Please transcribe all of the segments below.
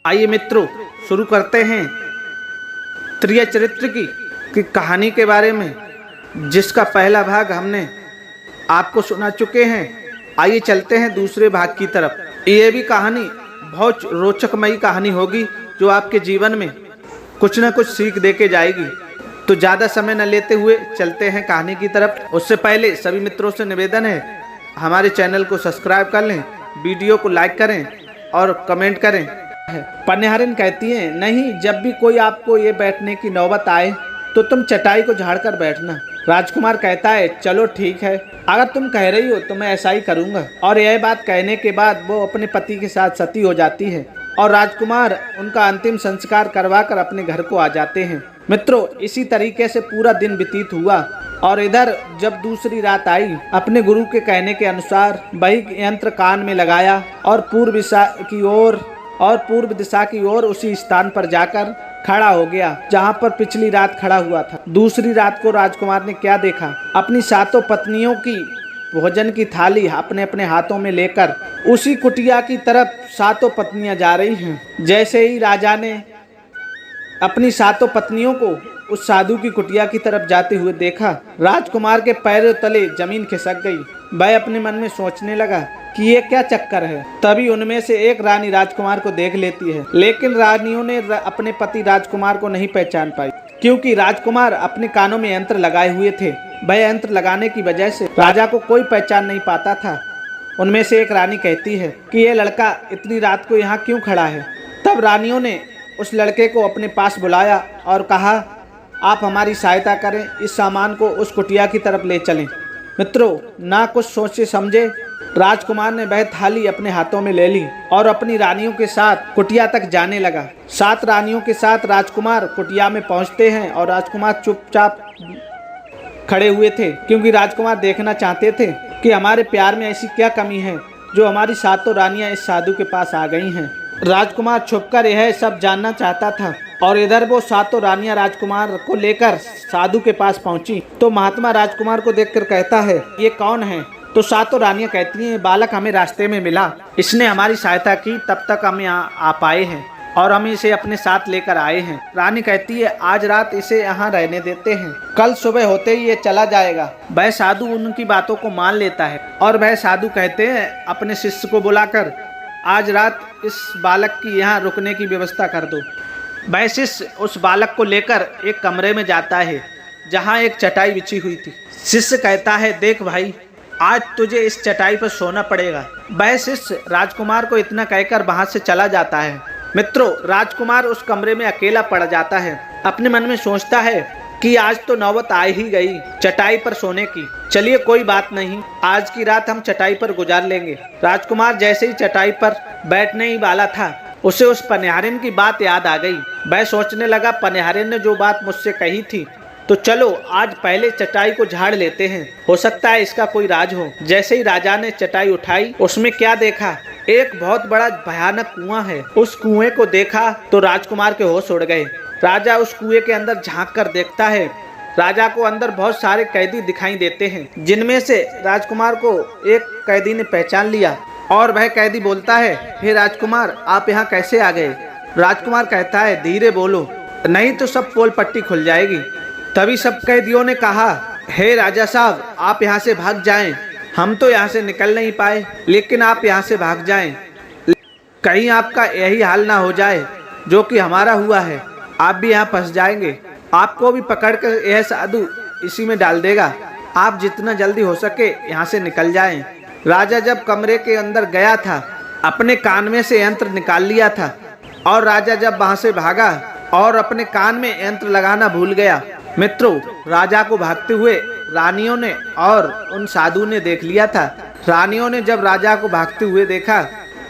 आइए मित्रों, शुरू करते हैं त्रिय चरित्र की कहानी के बारे में, जिसका पहला भाग हमने आपको सुना चुके हैं। आइए चलते हैं दूसरे भाग की तरफ। ये भी कहानी बहुत रोचकमयी कहानी होगी, जो आपके जीवन में कुछ न कुछ सीख दे के जाएगी। तो ज़्यादा समय न लेते हुए चलते हैं कहानी की तरफ। उससे पहले सभी मित्रों से निवेदन है, हमारे चैनल को सब्सक्राइब कर लें, वीडियो को लाइक करें और कमेंट करें। पन्याहरिन कहती है, नहीं, जब भी कोई आपको ये बैठने की नौबत आए तो तुम चटाई को झाड़कर बैठना। राजकुमार कहता है, चलो ठीक है, अगर तुम कह रही हो तो मैं ऐसा ही करूँगा। और यह बात कहने के बाद वो अपने पति के साथ सती हो जाती है और राजकुमार उनका अंतिम संस्कार करवाकर अपने घर को आ जाते हैं। मित्रों, इसी तरीके से पूरा दिन व्यतीत हुआ और इधर जब दूसरी रात आई, अपने गुरु के कहने के अनुसार वही यंत्र कान में लगाया और पूर्व दिशा की ओर उसी स्थान पर जाकर खड़ा हो गया जहां पर पिछली रात खड़ा हुआ था। दूसरी रात को राजकुमार ने क्या देखा? अपनी सातों पत्नियों की भोजन की थाली अपने अपने हाथों में लेकर उसी कुटिया की तरफ सातों पत्नियां जा रही हैं। जैसे ही राजा ने अपनी सातों पत्नियों को उस साधु की कुटिया की तरफ जाते हुए देखा, राजकुमार के पैरों तले जमीन खिसक गई। वह अपने मन में सोचने लगा कि ये क्या चक्कर है। तभी उनमें से एक रानी राजकुमार को देख लेती है, लेकिन रानियों ने अपने पति राजकुमार को नहीं पहचान पाई, क्योंकि राजकुमार अपने कानों में यंत्र लगाए हुए थे। वह यंत्र लगाने की वजह से राजा को कोई पहचान नहीं पाता था। उनमें से एक रानी कहती है कि ये लड़का इतनी रात को यहाँ क्यों खड़ा है। तब रानियों ने उस लड़के को अपने पास बुलाया और कहा, आप हमारी सहायता करें, इस सामान को उस कुटिया की तरफ ले चलें। मित्रों, ना कुछ सोचे समझे राजकुमार ने वह थाली अपने हाथों में ले ली और अपनी रानियों के साथ कुटिया तक जाने लगा। 7 रानियों के साथ राजकुमार कुटिया में पहुंचते हैं और राजकुमार चुपचाप खड़े हुए थे, क्योंकि राजकुमार देखना चाहते थे कि हमारे प्यार में ऐसी क्या कमी है जो हमारी सातों रानियां इस साधु के पास आ गई हैं। राजकुमार छुपकर यह सब जानना चाहता था और इधर वो सातों रानियां राजकुमार को लेकर साधु के पास पहुंची तो महात्मा राजकुमार को देखकर कहता है, ये कौन है? तो सातों रानियां कहती हैं, बालक हमें रास्ते में मिला, इसने हमारी सहायता की, तब तक हम यहाँ आ पाए हैं और हम इसे अपने साथ लेकर आए हैं। रानी कहती है, आज रात इसे यहाँ रहने देते हैं, कल सुबह होते ही ये चला जाएगा। वह साधु उनकी बातों को मान लेता है और वह साधु कहते हैं, अपने शिष्य को बुलाकर आज रात इस बालक की यहाँ रुकने की व्यवस्था कर दो। वह शिष्य उस बालक को लेकर एक कमरे में जाता है जहाँ एक चटाई बिछी हुई थी। शिष्य कहता है, देख भाई, आज तुझे इस चटाई पर सोना पड़ेगा। वह शिष्य राजकुमार को इतना कहकर वहां से चला जाता है। मित्रों, राजकुमार उस कमरे में अकेला पड़ जाता है। अपने मन में सोचता है कि आज तो नौबत आ ही गई चटाई पर सोने की। चलिए कोई बात नहीं, आज की रात हम चटाई पर गुजार लेंगे। राजकुमार जैसे ही चटाई पर बैठने ही वाला था, उसे उस पन्याहरिन की बात याद आ गई। वह सोचने लगा, पन्याहरिन ने जो बात मुझसे कही थी, तो चलो आज पहले चटाई को झाड़ लेते हैं, हो सकता है इसका कोई राज हो। जैसे ही राजा ने चटाई उठाई, उसमें क्या देखा? एक बहुत बड़ा भयानक कुआं है। उस कुएं को देखा तो राजकुमार के होश उड़ गए। राजा उस कुएं के अंदर झांक कर देखता है। राजा को अंदर बहुत सारे कैदी दिखाई देते हैं, जिनमें से राजकुमार को एक कैदी ने पहचान लिया और वह कैदी बोलता है, हे राजकुमार, आप यहाँ कैसे आ गए? राजकुमार कहता है, धीरे बोलो, नहीं तो सब पोल पट्टी खुल जाएगी। तभी सब कैदियों ने कहा, हे राजा साहब, आप यहाँ से भाग जाएं। हम तो यहाँ से निकल नहीं पाए, लेकिन आप यहाँ से भाग जाएं। कहीं आपका यही हाल ना हो जाए जो कि हमारा हुआ है, आप भी यहाँ फंस जाएंगे। आपको भी पकड़कर यह साधु इसी में डाल देगा। आप जितना जल्दी हो सके यहाँ से निकल जाएं। राजा जब कमरे के अंदर गया था, अपने कान में से यंत्र निकाल लिया था और राजा जब वहाँ से भागा और अपने कान में यंत्र लगाना भूल गया। मित्रों, राजा को भागते हुए रानियों ने और उन साधु ने देख लिया था। रानियों ने जब राजा को भागते हुए देखा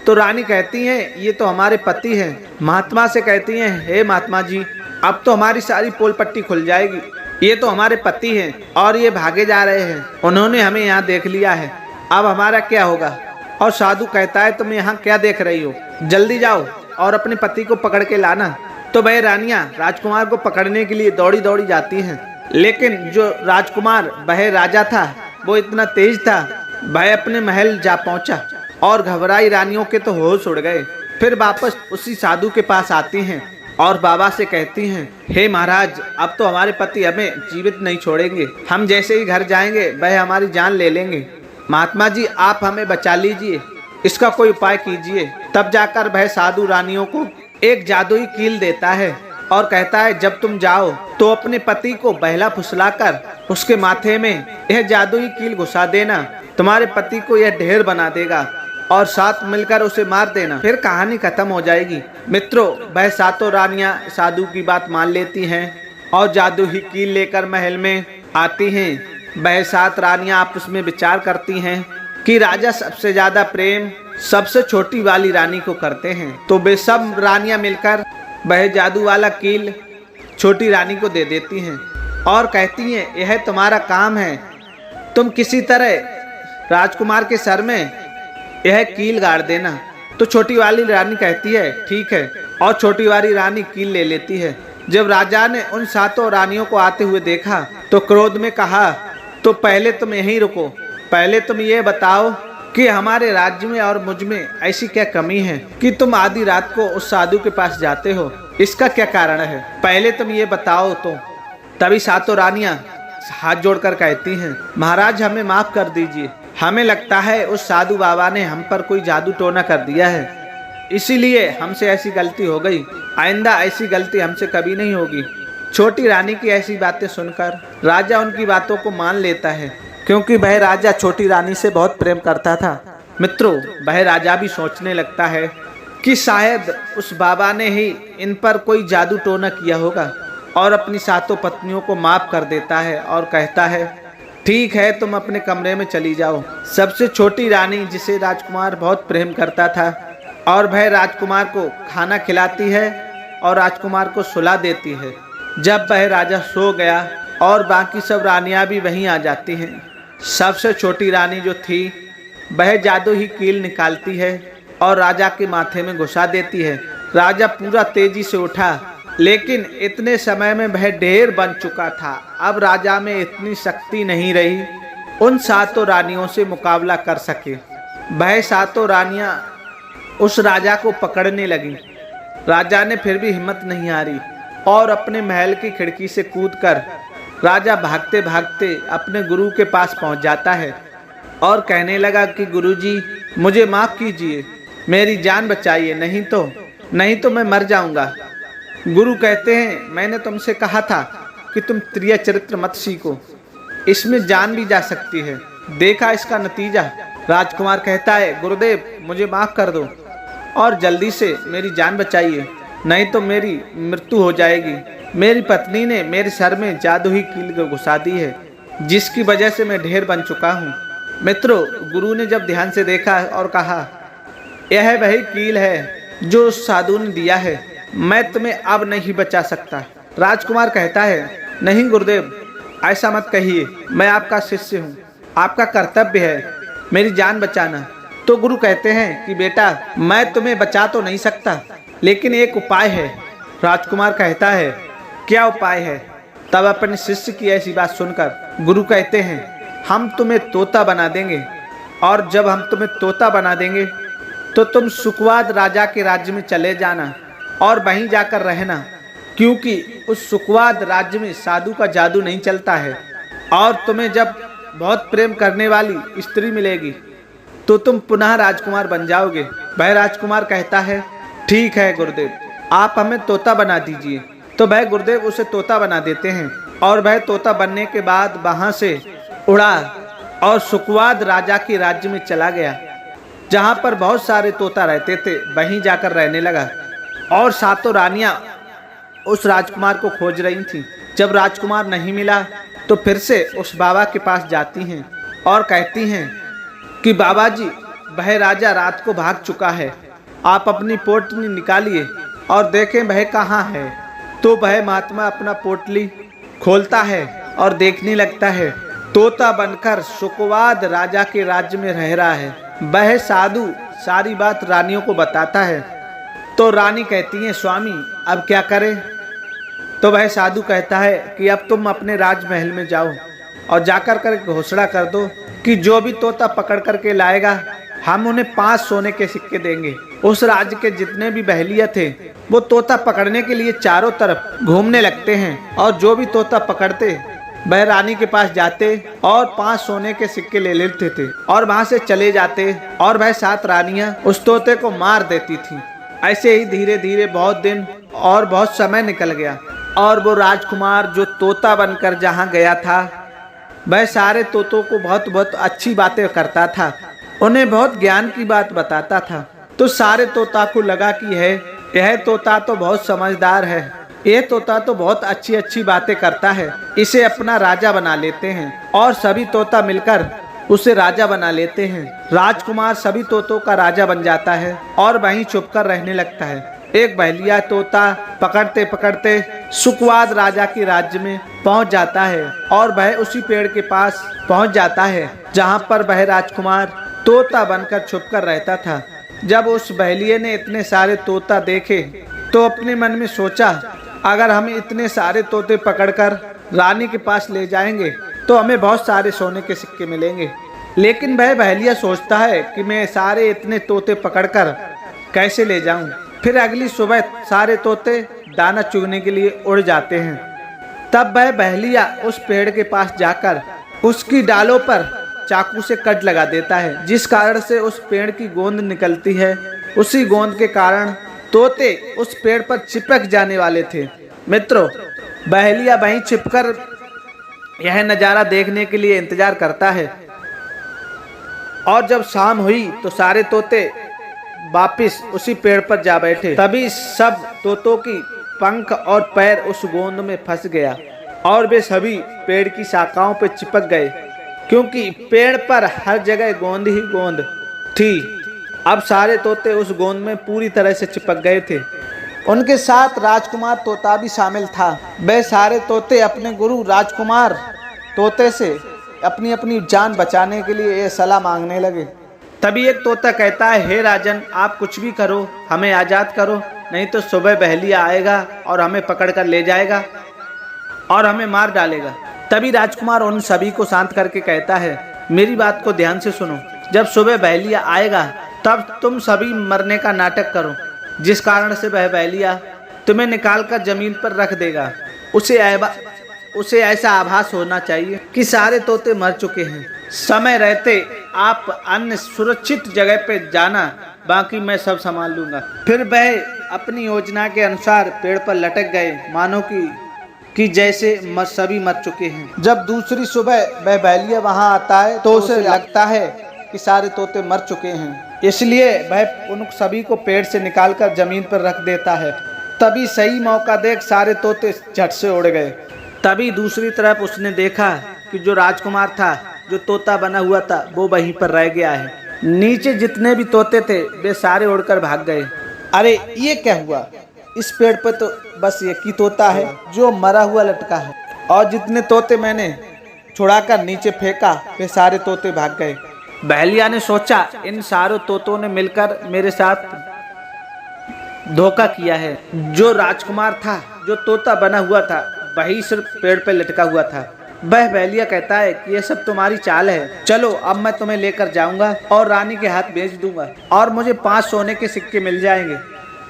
तो रानी कहती हैं, ये तो हमारे पति हैं। महात्मा से कहती हैं, हे महात्मा जी, अब तो हमारी सारी पोल पट्टी खुल जाएगी। ये तो हमारे पति हैं और ये भागे जा रहे हैं। उन्होंने हमें यहाँ देख लिया है, अब हमारा क्या होगा? और साधु कहता है, तुम यहाँ क्या देख रही हो? जल्दी जाओ और अपने पति को पकड़ के लाना। तो वह रानियां राजकुमार को पकड़ने के लिए दौड़ी दौड़ी जाती हैं, लेकिन जो राजकुमार, वह राजा था, वो इतना तेज था, वह अपने महल जा पहुंचा और घबराई रानियों के तो होश उड़ गए। फिर वापस उसी साधु के पास आती हैं और बाबा से कहती हैं, हे महाराज, अब तो हमारे पति हमें जीवित नहीं छोड़ेंगे। हम जैसे ही घर जाएंगे वह हमारी जान ले लेंगे। महात्मा जी, आप हमें बचा लीजिए, इसका कोई उपाय कीजिए। तब जाकर वह साधु रानियों को एक जादुई कील देता है और कहता है, जब तुम जाओ तो अपने पति को बहला फुसलाकर उसके माथे में यह जादुई कील घुसा देना। तुम्हारे पति को यह ढेर बना देगा और साथ मिलकर उसे मार देना। फिर कहानी खत्म हो जाएगी। मित्रों, वह सातों रानियां साधु की बात मान लेती हैं और जादुई कील लेकर महल में आती हैं। वह 7 रानियां आपस में विचार करती हैं कि राजा सबसे ज्यादा प्रेम सबसे छोटी वाली रानी को करते हैं, तो वे सब रानियां मिलकर वह जादू वाला कील छोटी रानी को दे देती हैं और कहती हैं, यह तुम्हारा काम है, तुम किसी तरह राजकुमार के सर में यह कील गाड़ देना। तो छोटी वाली रानी कहती है, ठीक है, और छोटी वाली रानी कील ले लेती है। जब राजा ने उन 7 रानियों को आते हुए देखा तो क्रोध में कहा, तो पहले तुम यहीं रुको, पहले तुम ये बताओ कि हमारे राज्य में और मुझ में ऐसी क्या कमी है कि तुम आधी रात को उस साधु के पास जाते हो, इसका क्या कारण है, पहले तुम ये बताओ। तो तभी 7 रानियां हाथ जोड़कर कहती हैं, महाराज हमें माफ कर दीजिए, हमें लगता है उस साधु बाबा ने हम पर कोई जादू टोना कर दिया है, इसीलिए हमसे ऐसी गलती हो गई, आइंदा ऐसी गलती हमसे कभी नहीं होगी। छोटी रानी की ऐसी बातें सुनकर राजा उनकी बातों को मान लेता है, क्योंकि वह राजा छोटी रानी से बहुत प्रेम करता था। मित्रों, वह राजा भी सोचने लगता है कि शायद उस बाबा ने ही इन पर कोई जादू टोना किया होगा और अपनी 7 पत्नियों को माफ कर देता है और कहता है, ठीक है, तुम अपने कमरे में चली जाओ। सबसे छोटी रानी, जिसे राजकुमार बहुत प्रेम करता था, और वह राजकुमार को खाना खिलाती है और राजकुमार को सुला देती है। जब वह राजा सो गया और बाकी सब रानियां भी वहीं आ जाती हैं, सबसे छोटी रानी जो थी वह जादू ही कील निकालती है और राजा के माथे में घुसा देती है। राजा पूरा तेजी से उठा, लेकिन इतने समय में वह ढेर बन चुका था। अब राजा में इतनी शक्ति नहीं रही उन 7 रानियों से मुकाबला कर सके। वह 7 रानियां उस राजा को पकड़ने लगी। राजा ने फिर भी हिम्मत नहीं हारी और अपने महल की खिड़की से कूदकर राजा भागते भागते अपने गुरु के पास पहुंच जाता है और कहने लगा कि गुरुजी, मुझे माफ कीजिए, मेरी जान बचाइए, नहीं तो मैं मर जाऊंगा। गुरु कहते हैं, मैंने तुमसे कहा था कि तुम त्रिय चरित्र मत सीखो, इसमें जान भी जा सकती है, देखा इसका नतीजा। राजकुमार कहता है, गुरुदेव मुझे माफ कर दो और जल्दी से मेरी जान बचाइए, नहीं तो मेरी मृत्यु हो जाएगी। मेरी पत्नी ने मेरे सर में जादुई कील घुसा दी है, जिसकी वजह से मैं ढेर बन चुका हूँ। मित्रों, गुरु ने जब ध्यान से देखा और कहा, यह वही कील है जो उस साधु ने दिया है, मैं तुम्हें अब नहीं बचा सकता। राजकुमार कहता है, नहीं गुरुदेव, ऐसा मत कहिए, मैं आपका शिष्य हूँ, आपका कर्तव्य है मेरी जान बचाना। तो गुरु कहते हैं कि बेटा, मैं तुम्हें बचा तो नहीं सकता, लेकिन एक उपाय है। राजकुमार कहता है, क्या उपाय है? तब अपने शिष्य की ऐसी बात सुनकर गुरु कहते हैं, हम तुम्हें तोता बना देंगे, और जब हम तुम्हें तोता बना देंगे तो तुम सुकवाद राजा के राज्य में चले जाना और वहीं जाकर रहना, क्योंकि उस सुकवाद राज्य में साधु का जादू नहीं चलता है, और तुम्हें जब बहुत प्रेम करने वाली स्त्री मिलेगी तो तुम पुनः राजकुमार बन जाओगे। वह राजकुमार कहता है, ठीक है गुरुदेव, आप हमें तोता बना दीजिए। तो वह गुरुदेव उसे तोता बना देते हैं और वह तोता बनने के बाद वहां से उड़ा और सुकवाद राजा के राज्य में चला गया, जहां पर बहुत सारे तोता रहते थे, वहीं जाकर रहने लगा। और 7 रानियां उस राजकुमार को खोज रही थीं। जब राजकुमार नहीं मिला तो फिर से उस बाबा के पास जाती हैं और कहती हैं कि बाबा जी, वह राजा रात को भाग चुका है, आप अपनी पोटली निकालिए और देखें वह कहाँ है। तो वह महात्मा अपना पोटली खोलता है और देखने लगता है, तोता बनकर सुकवाद राजा के राज्य में रह रहा है। वह साधु सारी बात रानियों को बताता है। तो रानी कहती है, स्वामी अब क्या करें? तो वह साधु कहता है कि अब तुम अपने राजमहल में जाओ और जाकर कर घोषणा कर दो कि जो भी तोता पकड़ करके लाएगा हम उन्हें 5 सोने के सिक्के देंगे। उस राज्य के जितने भी बहलिया थे वो तोता पकड़ने के लिए चारों तरफ घूमने लगते हैं और जो भी तोता पकड़ते वह रानी के पास जाते और 5 सोने के सिक्के ले लेते थे और वहां से चले जाते और वह 7 रानियां उस तोते को मार देती थी। ऐसे ही धीरे धीरे बहुत दिन और बहुत समय निकल गया और वो राजकुमार जो तोता बनकर जहाँ गया था वह सारे तोतों को बहुत बहुत अच्छी बातें करता था, उन्हें बहुत ज्ञान की बात बताता था। तो सारे तोता को लगा कि यह तोता तो बहुत समझदार है, यह तोता तो बहुत अच्छी अच्छी बातें करता है, इसे अपना राजा बना लेते हैं। और सभी तोता मिलकर उसे राजा बना लेते हैं। राजकुमार सभी तोतों का राजा बन जाता है और वहीं छुपकर रहने लगता है। एक बहलिया तोता पकड़ते पकड़ते सुखवाद राजा के राज्य में पहुंच जाता है और वह उसी पेड़ के पास पहुंच जाता है जहां पर वह राजकुमार तोता बनकर छुपकर रहता था। जब उस बहलिये ने इतने सारे तोता देखे तो अपने मन में सोचा, अगर हम इतने सारे तोते पकड़कर रानी के पास ले जाएंगे तो हमें बहुत सारे सोने के सिक्के मिलेंगे। लेकिन वह बहलिया सोचता है कि मैं सारे इतने तोते पकड़कर कैसे ले जाऊं। फिर अगली सुबह सारे तोते दाना चुगने के लिए उड़ जाते हैं। तब वह बहलिया उस पेड़ के पास जाकर उसकी डालों पर चाकू से कट लगा देता है, जिस कारण से उस पेड़ की गोंद निकलती है। उसी गोंद के कारण तोते उस पेड़ पर चिपक जाने वाले थे। मित्रों, बहलिया वहीं छिपकर यह नज़ारा देखने के लिए इंतजार करता है और जब शाम हुई तो सारे तोते वापिस उसी पेड़ पर जा बैठे। तभी सब तोतों की पंख और पैर उस गोंद में फंस गया और वे सभी पेड़ की शाखाओं पर चिपक गए, क्योंकि पेड़ पर हर जगह गोंद ही गोंद थी। अब सारे तोते उस गोंद में पूरी तरह से चिपक गए थे। उनके साथ राजकुमार तोता भी शामिल था। वह सारे तोते अपने गुरु राजकुमार तोते से अपनी अपनी जान बचाने के लिए ये सलाह मांगने लगे। तभी एक तोता कहता है, हे राजन, आप कुछ भी करो, हमें आज़ाद करो, नहीं तो सुबह बहलिया आएगा और हमें पकड़ कर ले जाएगा और हमें मार डालेगा। तभी राजकुमार उन सभी को शांत करके कहता है, मेरी बात को ध्यान से सुनो। जब सुबह बहलिया आएगा तब तुम सभी मरने का नाटक करो, जिस कारण से वह बहलिया तुम्हें निकाल कर जमीन पर रख देगा। उसे ऐसा आभास होना चाहिए कि सारे तोते मर चुके हैं। समय रहते आप अन्य सुरक्षित जगह पे जाना, बाकी मैं सब संभाल लूंगा। फिर वह अपनी योजना के अनुसार पेड़ पर लटक गए, मानो कि जैसे सभी मर चुके हैं। जब दूसरी सुबह वह बहलिया वहां आता है तो उसे लगता है कि सारे तोते मर चुके हैं, इसलिए वह उन सभी को पेड़ से निकालकर जमीन पर रख देता है। तभी सही मौका देख सारे तोते झट से उड़ गए। तभी दूसरी तरफ उसने देखा कि जो राजकुमार था, जो तोता बना हुआ था, वो वहीं पर रह गया है। नीचे जितने भी तोते थे वे सारे उड़कर भाग गए। अरे ये क्या हुआ, इस पेड़ पर तो बस एक ही तोता है जो मरा हुआ लटका है, और जितने तोते मैंने छुड़ाकर नीचे फेंका वे सारे तोते भाग गए। बहलिया ने सोचा, इन सारों तोतों ने मिलकर मेरे साथ धोखा किया है। जो राजकुमार था, जो तोता बना हुआ था, वही सिर्फ पेड़ पर लटका हुआ था। वह बहलिया कहता है कि यह सब तुम्हारी चाल है, चलो अब मैं तुम्हें लेकर जाऊंगा और रानी के हाथ बेच दूंगा और मुझे 5 सोने के सिक्के मिल जाएंगे।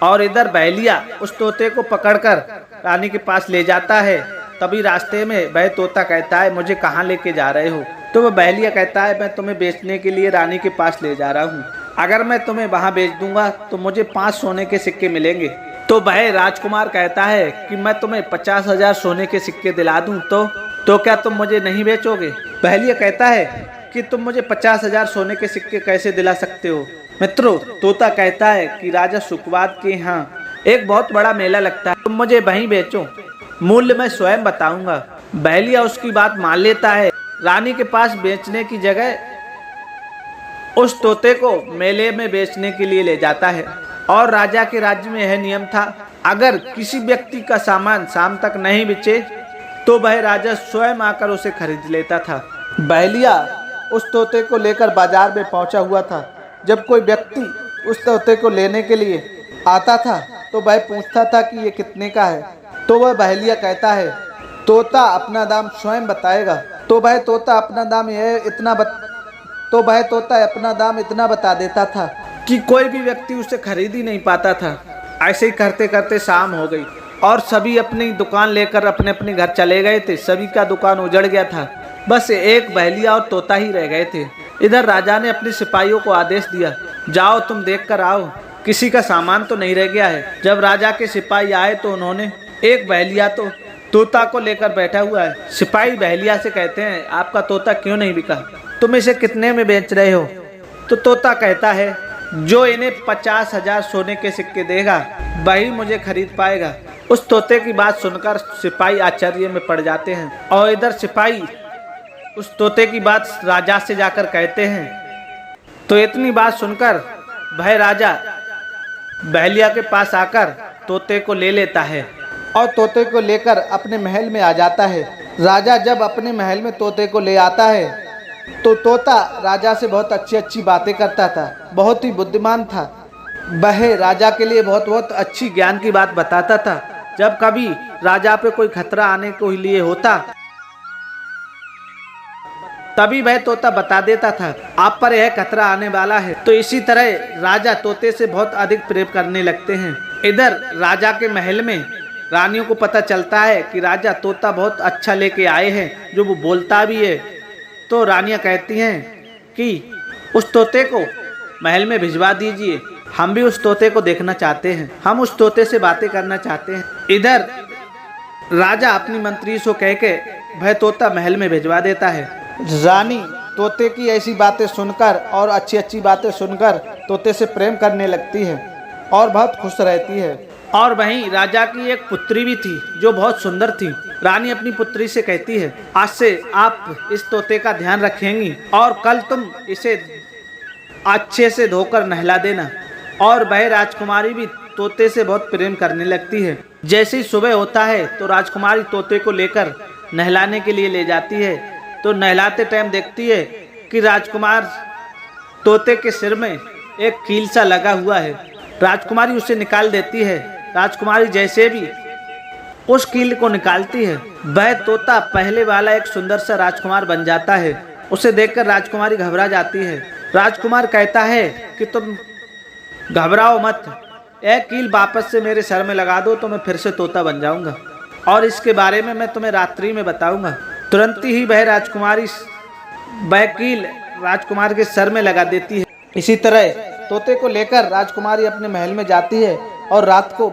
और इधर बहलिया उस तोते को पकड़कर रानी के पास ले जाता है। तभी रास्ते में वह तोता कहता है, मुझे कहाँ लेके जा रहे हो? तो वह बहलिया कहता है, मैं तुम्हें बेचने के लिए रानी के पास ले जा रहा हूँ, अगर मैं तुम्हें वहाँ बेच दूंगा तो मुझे 5 सोने के सिक्के मिलेंगे। तो वह राजकुमार कहता है कि मैं तुम्हें 50,000 सोने के सिक्के दिला दूं तो क्या तुम मुझे नहीं बेचोगे? बहलिया कहता है कि तुम मुझे 50,000 सोने के सिक्के कैसे दिला सकते हो? मित्रों, तोता कहता है कि राजा सुखवाद के यहाँ एक बहुत बड़ा मेला लगता है, तुम मुझे वहीं बेचो, मूल्य मैं स्वयं बताऊंगा। बहलिया उसकी बात मान लेता है। रानी के पास बेचने की जगह उस तोते को मेले में बेचने के लिए ले जाता है। और राजा के राज्य में यह नियम था, अगर किसी व्यक्ति का सामान शाम तक नहीं बेचे तो वह राजा स्वयं आकर उसे खरीद लेता था। बहलिया उस तोते को लेकर बाजार में पहुंचा हुआ था। जब कोई व्यक्ति उस तोते को लेने के लिए आता था तो वह पूछता था कि ये कितने का है, तो वह बहलिया कहता है तोता अपना दाम स्वयं बताएगा। तो वह तोता अपना दाम तो वह तोता अपना दाम इतना बता देता था कि कोई भी व्यक्ति उसे खरीद ही नहीं पाता था। ऐसे ही करते करते शाम हो गई और सभी अपनी दुकान लेकर अपने अपने घर चले गए थे। सभी का दुकान उजड़ गया था, बस एक बहेलिया और तोता ही रह गए थे। इधर राजा ने अपने सिपाहियों को आदेश दिया, जाओ तुम देख कर आओ, किसी का सामान तो नहीं रह गया है। जब राजा के सिपाही आए तो उन्होंने एक बहेलिया तो तोता को लेकर बैठा हुआ है। सिपाही बहेलिया से कहते हैं, आपका तोता क्यों नहीं बिका, तुम इसे कितने में बेच रहे हो? तो तोता कहता है, जो इन्हें 50,000 सोने के सिक्के देगा वही मुझे खरीद पाएगा। उस तोते की बात सुनकर सिपाही आश्चर्य में पड़ जाते हैं और इधर सिपाही उस तोते की बात राजा से जाकर कहते हैं। तो इतनी बात सुनकर वह राजा बहेलिया के पास आकर तोते को ले लेता है और तोते को लेकर अपने महल में आ जाता है। राजा जब अपने महल में तोते को ले आता है तो तोता राजा से बहुत अच्छी अच्छी बातें करता था, बहुत ही बुद्धिमान था। वह राजा के लिए बहुत बहुत अच्छी ज्ञान की बात बताता था। जब कभी राजा पे कोई खतरा आने को लिए होता तभी वह तोता बता देता था, आप पर यह खतरा आने वाला है। तो इसी तरह राजा तोते से बहुत अधिक प्रेम करने लगते हैं। इधर राजा के महल में रानियों को पता चलता है कि राजा तोता बहुत अच्छा लेके आए हैं, जो वो बोलता भी है। तो रानियां कहती हैं कि उस तोते को महल में भिजवा दीजिए, हम भी उस तोते को देखना चाहते हैं, हम उस तोते से बातें करना चाहते हैं। इधर राजा अपनी मंत्री से कह के वह तोता महल में भिजवा देता है। रानी तोते की ऐसी बातें सुनकर और अच्छी अच्छी बातें सुनकर तोते से प्रेम करने लगती है और बहुत खुश रहती है। और वहीं राजा की एक पुत्री भी थी जो बहुत सुंदर थी। रानी अपनी पुत्री से कहती है, आज से आप इस तोते का ध्यान रखेंगी और कल तुम इसे अच्छे से धोकर नहला देना। और वह राजकुमारी भी तोते से बहुत प्रेम करने लगती है। जैसे ही सुबह होता है तो राजकुमारी तोते को लेकर नहलाने के लिए ले जाती है। तो नहलाते टाइम देखती है कि राजकुमार तोते के सिर में एक कील सा लगा हुआ है। राजकुमारी उसे निकाल देती है। राजकुमारी जैसे भी उस कील को निकालती है, वह तोता पहले वाला एक सुंदर सा राजकुमार बन जाता है। उसे देखकर राजकुमारी घबरा जाती है। राजकुमार कहता है कि तुम घबराओ मत, एक कील वापस से मेरे सर में लगा दो तो मैं फिर से तोता बन जाऊंगा और इसके बारे में मैं तुम्हें रात्रि में बताऊंगा। तुरंत ही वह राजकुमारी वह कील राजकुमार के सर में लगा देती है। इसी तरह तोते को लेकर राजकुमारी अपने महल में जाती है और रात को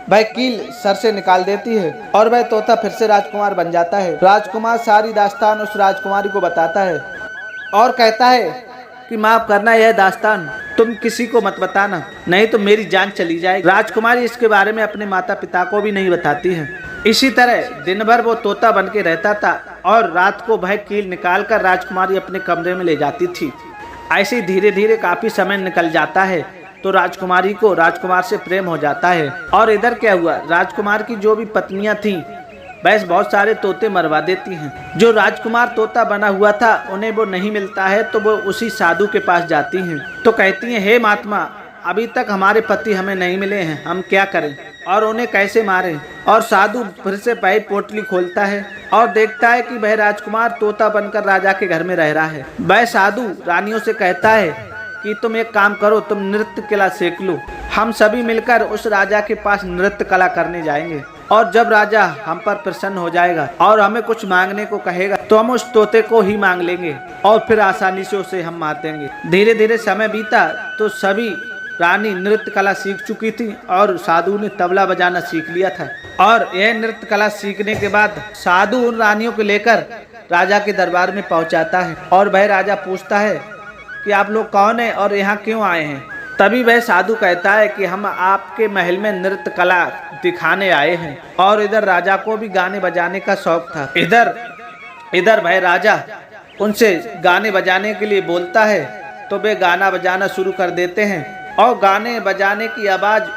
वह कील सर से निकाल देती है और वह तोता फिर से राजकुमार बन जाता है। राजकुमार सारी दास्तान उस राजकुमारी को बताता है और कहता है कि माफ करना, यह दास्तान तुम किसी को मत बताना, नहीं तो मेरी जान चली जाएगी। राजकुमारी इसके बारे में अपने माता पिता को भी नहीं बताती है। इसी तरह दिन भर वो तोता बन के रहता था और रात को वह कील निकालकर राजकुमारी अपने कमरे में ले जाती थी। ऐसे ही धीरे धीरे काफी समय निकल जाता है तो राजकुमारी को राजकुमार से प्रेम हो जाता है। और इधर क्या हुआ, राजकुमार की जो भी पत्नियां थीं बस बहुत सारे तोते मरवा देती हैं। जो राजकुमार तोता बना हुआ था उन्हें वो नहीं मिलता है तो वो उसी साधु के पास जाती हैं। तो कहती हैं, हे महात्मा, अभी तक हमारे पति हमें नहीं मिले हैं, हम क्या करें और उन्हें कैसे मारें। और साधु फिर से पहले पोटली खोलता है और देखता है कि वह राजकुमार तोता बनकर राजा के घर में रह रहा है। वह साधु रानियों से कहता है कि तुम एक काम करो, तुम नृत्य कला सीख लो, हम सभी मिलकर उस राजा के पास नृत्य कला करने जाएंगे और जब राजा हम पर प्रसन्न हो जाएगा और हमें कुछ मांगने को कहेगा तो हम उस तोते को ही मांग लेंगे और फिर आसानी से उसे हम मार देंगे। धीरे धीरे समय बीता तो सभी रानी नृत्य कला सीख चुकी थी और साधु ने तबला बजाना सीख लिया था। और यह नृत्य कला सीखने के बाद साधु उन रानियों को लेकर राजा के दरबार में पहुंचाता है और वह राजा पूछता है कि आप लोग कौन हैं और यहाँ क्यों आए हैं। तभी वह साधु कहता है कि हम आपके महल में नृत्य कला दिखाने आए हैं। और इधर राजा को भी गाने बजाने का शौक था। इधर वह राजा उनसे गाने बजाने के लिए बोलता है तो वे गाना बजाना शुरू कर देते हैं और गाने बजाने की आवाज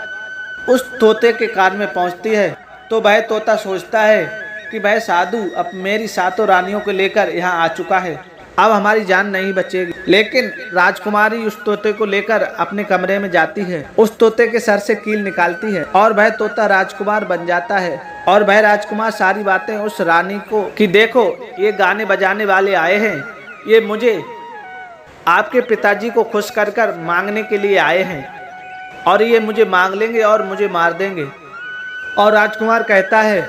उस तोते के कान में पहुंचती है। तो वह तोता सोचता है कि वह साधु अब मेरी सातों रानियों को लेकर यहाँ आ चुका है, अब हमारी जान नहीं बचेगी। लेकिन राजकुमारी उस तोते को लेकर अपने कमरे में जाती है, उस तोते के सर से कील निकालती है और वह तोता राजकुमार बन जाता है। और वह राजकुमार सारी बातें उस रानी को कि देखो ये गाने बजाने वाले आए हैं, ये मुझे आपके पिताजी को खुश कर कर मांगने के लिए आए हैं और ये मुझे मांग लेंगे और मुझे मार देंगे। और राजकुमार कहता है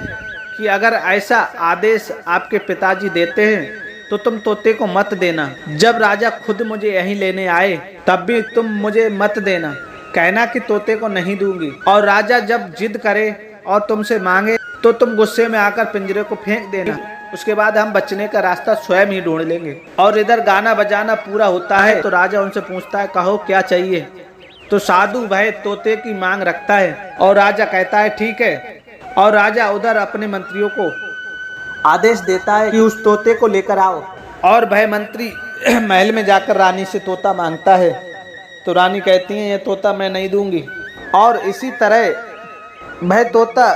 कि अगर ऐसा आदेश आपके पिताजी देते हैं तो तुम तोते को मत देना। जब राजा खुद मुझे यहीं लेने आए तब भी तुम मुझे मत देना, कहना कि तोते को नहीं दूंगी। और राजा जब जिद करे और तुमसे मांगे तो तुम गुस्से में आकर पिंजरे को फेंक देना। उसके बाद हम बचने का रास्ता स्वयं ही ढूंढ लेंगे। और इधर गाना बजाना पूरा होता है तो राजा उनसे पूछता है, कहो क्या चाहिए। तो साधु भाई तोते की मांग रखता है और राजा कहता है ठीक है। और राजा उधर अपने मंत्रियों को आदेश देता है कि उस तोते को लेकर आओ। और भय मंत्री महल में जाकर रानी से तोता मांगता है तो रानी कहती है ये तोता मैं नहीं दूंगी। और इसी तरह भय तोता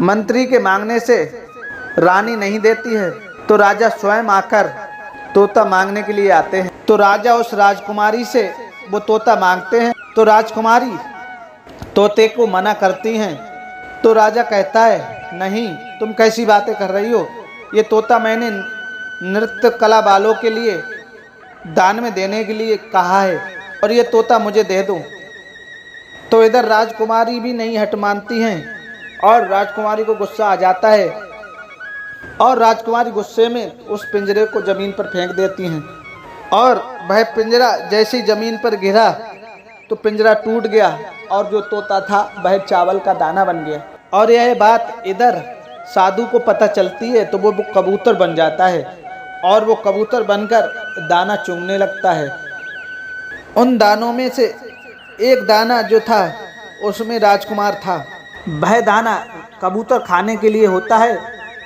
मंत्री के मांगने से रानी नहीं देती है तो राजा स्वयं आकर तोता मांगने के लिए आते हैं। तो राजा उस राजकुमारी से वो तोता मांगते हैं तो राजकुमारी तोते को मना करती हैं। तो राजा कहता है नहीं, तुम कैसी बातें कर रही हो, ये तोता मैंने नृत्य कला वालों के लिए दान में देने के लिए कहा है और ये तोता मुझे दे दो। तो इधर राजकुमारी भी नहीं हट मानती हैं और राजकुमारी को गुस्सा आ जाता है और राजकुमारी गुस्से में उस पिंजरे को जमीन पर फेंक देती हैं। और वह पिंजरा जैसे जमीन पर गिरा तो पिंजरा टूट गया और जो तोता था वह चावल का दाना बन गया। और यह बात इधर साधु को पता चलती है तो वो कबूतर बन जाता है और वो कबूतर बनकर दाना चुगने लगता है। उन दानों में से एक दाना जो था उसमें राजकुमार था। वह दाना कबूतर खाने के लिए होता है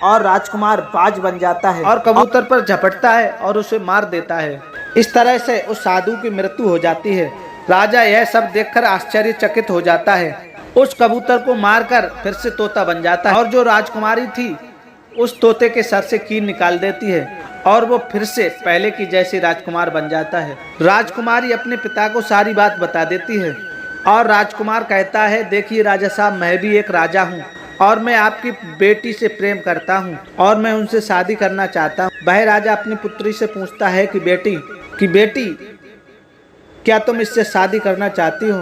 और राजकुमार बाज बन जाता है और कबूतर पर झपटता है और उसे मार देता है। इस तरह से उस साधु की मृत्यु हो जाती है। राजा यह सब देखकर आश्चर्यचकित हो जाता है। उस कबूतर को मारकर फिर से तोता बन जाता है और जो राजकुमारी थी उस तोते के सर से कील निकाल देती है और वो फिर से पहले की जैसी राजकुमार बन जाता है। राजकुमारी अपने पिता को सारी बात बता देती है और राजकुमार कहता है देखिए राजा साहब, मैं भी एक राजा हूँ और मैं आपकी बेटी से प्रेम करता हूँ और मैं उनसे शादी करना चाहता हूँ। वह राजा अपनी पुत्री से पूछता है कि बेटी क्या तुम इससे शादी करना चाहती हो।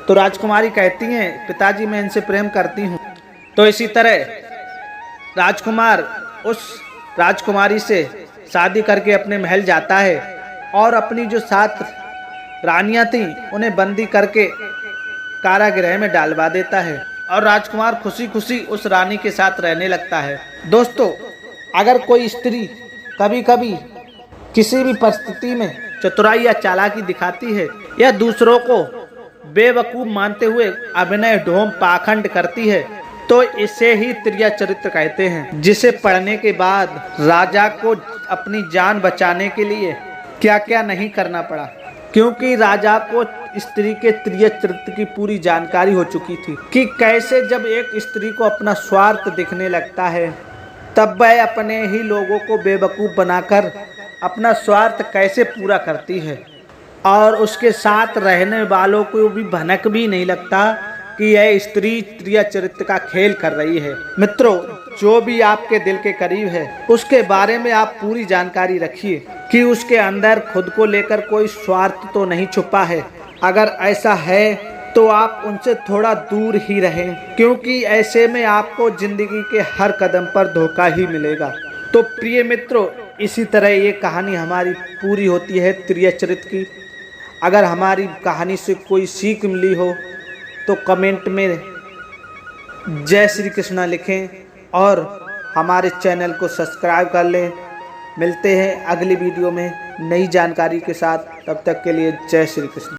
तो राजकुमारी कहती हैं पिताजी मैं इनसे प्रेम करती हूँ। तो इसी तरह राजकुमार उस राजकुमारी से शादी करके अपने महल जाता है और अपनी जो 7 रानियां थीं उन्हें बंदी करके कारागृह में डालवा देता है और राजकुमार खुशी खुशी उस रानी के साथ रहने लगता है। दोस्तों, अगर कोई स्त्री कभी कभी किसी भी परिस्थिति में चतुराई या चालाकी दिखाती है या दूसरों को बेवकूफ मानते हुए अभिनय ढोंग पाखंड करती है तो इसे ही त्रिया चरित्र कहते हैं, जिसे पढ़ने के बाद राजा को अपनी जान बचाने के लिए क्या क्या नहीं करना पड़ा, क्योंकि राजा को स्त्री के त्रिया चरित्र की पूरी जानकारी हो चुकी थी कि कैसे जब एक स्त्री को अपना स्वार्थ दिखने लगता है तब वह अपने ही लोगों को बेवकूफ़ बनाकर अपना स्वार्थ कैसे पूरा करती है और उसके साथ रहने वालों को भी भनक भी नहीं लगता कि यह स्त्री त्रिया चरित्र का खेल कर रही है। मित्रों, जो भी आपके दिल के करीब है उसके बारे में आप पूरी जानकारी रखिए कि उसके अंदर खुद को लेकर कोई स्वार्थ तो नहीं छुपा है। अगर ऐसा है तो आप उनसे थोड़ा दूर ही रहें, क्योंकि ऐसे में आपको जिंदगी के हर कदम पर धोखा ही मिलेगा। तो प्रिय मित्रों, इसी तरह ये कहानी हमारी पूरी होती है त्रिया चरित्र की। अगर हमारी कहानी से कोई सीख मिली हो तो कमेंट में जय श्री कृष्णा लिखें और हमारे चैनल को सब्सक्राइब कर लें। मिलते हैं अगली वीडियो में नई जानकारी के साथ, तब तक के लिए जय श्री कृष्ण।